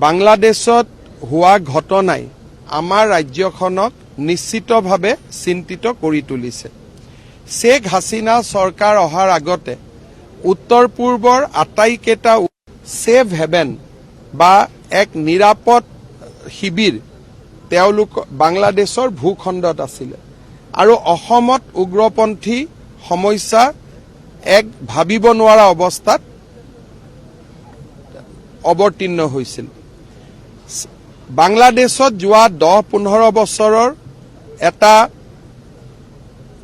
বাংলাদেশত হোৱা ঘটনাই আমাৰ ৰাজ্যখনক নিশ্চিতভাৱে চিন্তিত কৰি তুলিছে। শেখ হাছিনা চৰকাৰ অহাৰ আগতে উত্তৰ পূৰ্বৰ আটাইকেইটা সেফ হেভেন বা এক নিৰাপদ শিবিৰ তেওঁলোক বাংলাদেশৰ ভূখণ্ডত আছিল আৰু অসমত উগ্ৰপন্থী সমস্যা এক ভাবিব নোৱাৰা অৱস্থাত অৱতীৰ্ণ হৈছিল। বাংলাদেশত যোৱা 10-15 বছৰৰ এটা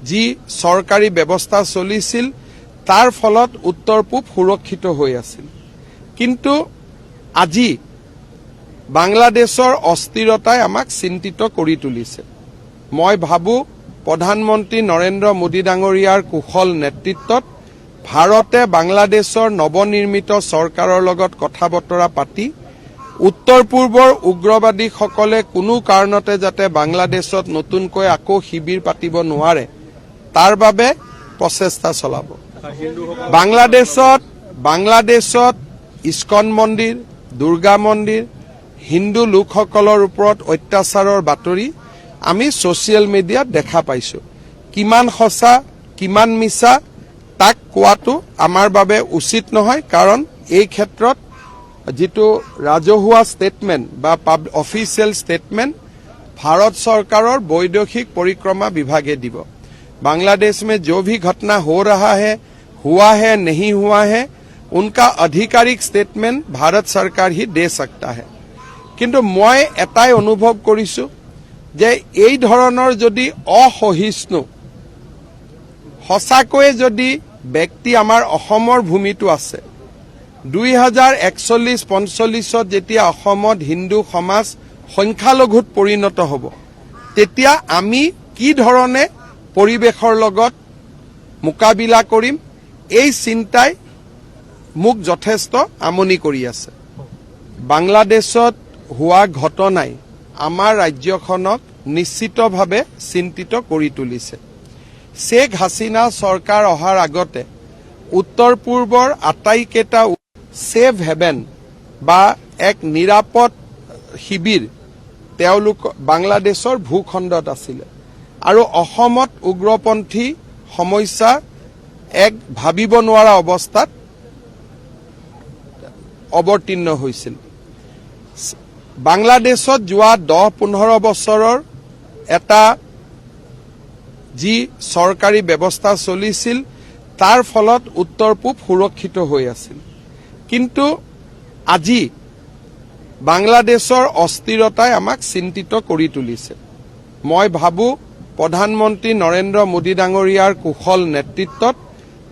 যি চৰকাৰী ব্যৱস্থা চলিছিল তাৰ ফলত উত্তৰ পূব সুৰক্ষিত হৈ আছিল। কিন্তু আজি বাংলাদেশৰ অস্থিৰতাই আমাক চিন্তিত কৰি তুলিছে। মই ভাবো প্ৰধানমন্ত্ৰী নৰেন্দ্ৰ মোদী ডাঙৰীয়াৰ কুশল নেতৃত্বত ভাৰতে বাংলাদেশৰ নৱনিৰ্মিত চৰকাৰৰ লগত কথা বতৰা পাতি উত্তৰ পূৰ্বৰ উগ্ৰবাদীসকলে কোনো কাৰণতে যাতে বাংলাদেশত নতুনকৈ আকৌ শিবিৰ পাতিব নোৱাৰে তাৰ বাবে প্ৰচেষ্টা চলাব। বাংলাদেশত ইস্কন মন্দিৰ, দুৰ্গা মন্দিৰ, হিন্দু লোকসকলৰ ওপৰত অত্যাচাৰৰ বাতৰি আমি ছ'চিয়েল মিডিয়াত দেখা পাইছো। কিমান সঁচা কিমান মিছা তাক কোৱাটো আমাৰ বাবে উচিত নহয়, কাৰণ এই ক্ষেত্ৰত যিটো ৰাজহুৱা ষ্টেটমেণ্ট বা অফিচিয়েল ষ্টেটমেণ্ট ভাৰত চৰকাৰৰ বৈদেশিক পৰিক্ৰমা বিভাগে দিব। बांग्लादेश में जो भी घटना हो रहा है, हुआ है, नहीं हुआ है, उनका आधिकारिक स्टेटमेंट भारत सरकार ही दे सकता है। किंतु मैं एटाई अनुभव करिछु जे এই ধৰণৰ যদি অসহিষ্ণু সঁচাকৈ যদি ব্যক্তি আমাৰ অসমৰ ভূমিটো আছে 2041-45 যেতিয়া অসমত হিন্দু সমাজ সংখ্যালঘুত পৰিণত হ'ব তেতিয়া আমি কি ধৰণে পৰিবেশৰ লগত মোকাবিলা কৰিম এই চিন্তাই মোক যথেষ্ট আমনি কৰি আছে। বাংলাদেশত হোৱা ঘটনাই আমাৰ ৰাজ্যখনক নিশ্চিতভাৱে চিন্তিত কৰি তুলিছে। শেখ হাছিনা চৰকাৰ অহাৰ আগতে উত্তৰ পূৰ্বৰ আটাইকেইটা সেফ হেভেন বা এক নিৰাপদ শিবিৰ তেওঁলোক বাংলাদেশৰ ভূখণ্ডত আছিল আৰু অসমত উগ্ৰপন্থী সমস্যা এক ভাবিব নোৱাৰা অৱস্থাত অৱতীৰ্ণ হৈছিল। বাংলাদেশত যোৱা 10-15 বছৰৰ এটা যি চৰকাৰী ব্যৱস্থা চলিছিল তাৰ ফলত উত্তৰ পূব সুৰক্ষিত হৈ আছিল। কিন্তু আজি বাংলাদেশৰ অস্থিৰতাই আমাক চিন্তিত কৰি তুলিছে। মই ভাবো প্ৰধানমন্ত্ৰী নৰেন্দ্ৰ মোদী ডাঙৰীয়াৰ কুশল নেতৃত্বত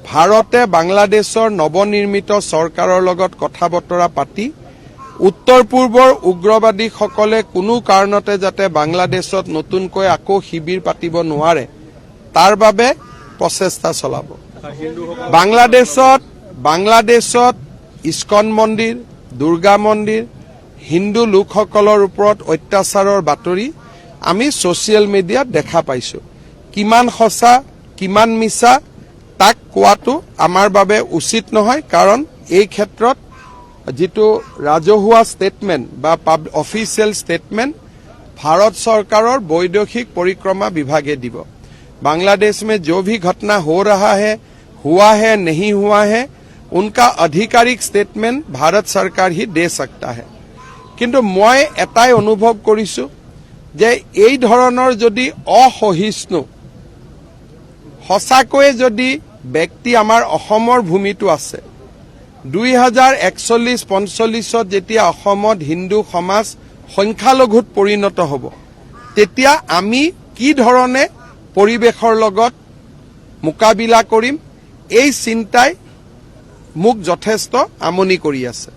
ভাৰতে বাংলাদেশৰ নৱনিৰ্মিত চৰকাৰৰ লগত কথা বতৰা পাতি উত্তৰ পূৰ্বৰ উগ্ৰবাদীসকলে কোনো কাৰণতে যাতে বাংলাদেশত নতুনকৈ আকৌ শিবিৰ পাতিব নোৱাৰে তাৰ বাবে প্ৰচেষ্টা চলাব। বাংলাদেশত ইস্কন মন্দিৰ, দুৰ্গা মন্দিৰ, হিন্দু লোকসকলৰ ওপৰত অত্যাচাৰৰ বাতৰি আমি ছ'চিয়েল মিডিয়াত দেখা পাইছো। কিমান সঁচা কিমান মিছা তাক কোৱাটো আমাৰ বাবে উচিত নহয়, কাৰণ এই ক্ষেত্ৰত যিটো ৰাজহুৱা ষ্টেটমেণ্ট বা অফিচিয়েল ষ্টেটমেণ্ট भारत सरकारों वैदेशिक परिक्रमा विभागे দিব। बांग्लादेश में जो भी घटना हो रहा है, हुआ है, नहीं हुआ है, उनका आधिकारिक स्टेटमेंट भारत सरकार ही दे सकता है। किंतु मैं एटाई अनुभव करिछु जे এই ধৰণৰ যদি অসহিষ্ণু সঁচাকৈ যদি ব্যক্তি আমাৰ অসমৰ ভূমিটো আছে 2041-45 যেতিয়া অসমত হিন্দু সমাজ সংখ্যালঘুত পৰিণত হ'ব তেতিয়া আমি কি ধৰণে পৰিবেশৰ লগত মোকাবিলা কৰিম এই চিন্তাই মোক যথেষ্ট আমনি কৰি আছে।